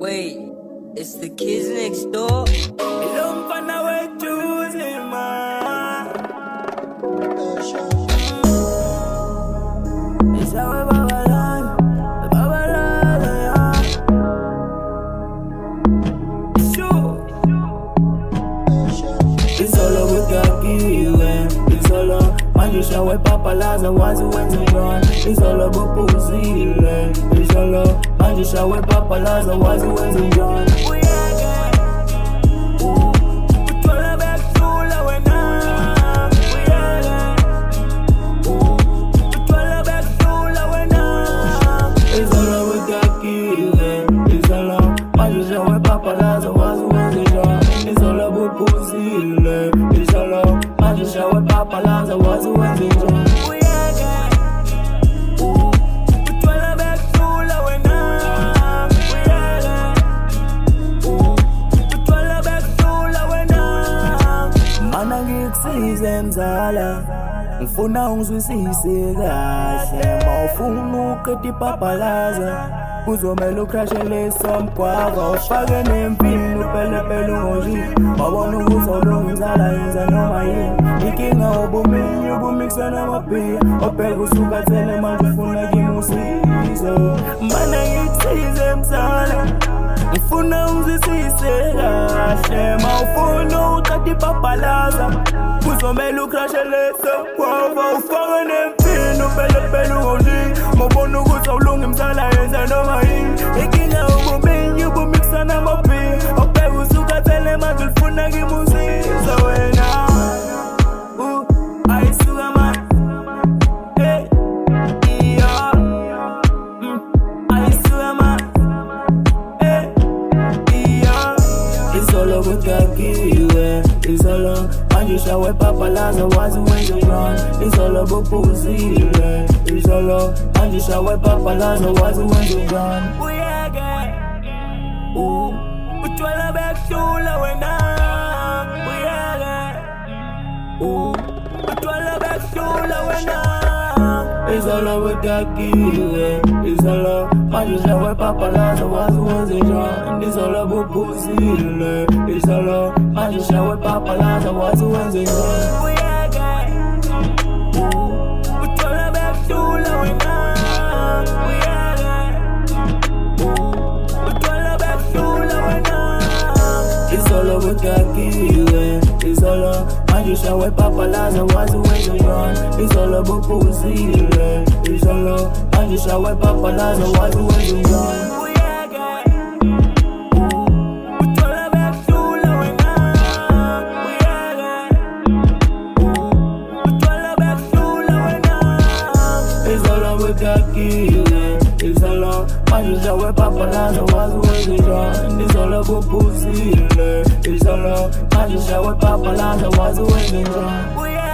Wait, it's the kids next door? Ilong pa na we choosing man. Isa we babalan, yeah. Sure. It's solo with the kiwi. It's solo, manisha we papalaza wazi wenze run. It's solo bupuzile. It's solo, manisha we papalaza wazi wenze run. Papalaza wazi wenze njani. Utwala bekula wena. Utwala bekula wena. Mana ngikusize mzala, ngifuna ungizwisise kahle. Mawufuna uqeda ipapalaza, kuzomela ukrashele somgwava. Ufake nempini upelepele ungonjini, mabona ukuthi awulungizala yenza noma yini. Inkinga ubumini ubumikisa namabhiya, obheka usukathele manje ufuna kimi usizo. Mana ngikusize mzala, ngifuna ungizwisise kahle. Mawufuna uqeda ipapalaza, kuzomela ukrashele somgwava. Ufake nempini upelepele ungonjini, mabona ukuthi awulungizala yenza noma yini. Inkinga ubumini ubumikisa namabhiya, obheka usukathele manje ufuna kimi usizo wena. It's all on, manisha we papalaza wazi wenze run. It's all on bupuzile. It's all on, manisha we papalaza wazi wenze run. Utwala bekula wena. Utwala bekula wena. It's all on with that kiwi. It's all on, manisha we papalaza wazi wenze run. It's all on bupuzile. It's all on, manisha we papalaza wazi wenze run. Utwala bekula wena. Utwala bekula wena. It's all on with that kiwi. It's all on, manisha we papalaza wazi wenze run. It's all on bupuzile. It's all on, manisha we papalaza wazi wenze run. It's all on, manisha we papalaza wazi wenze run. It's all on bupuzile. It's all on, manisha we papalaza wazi wenze run.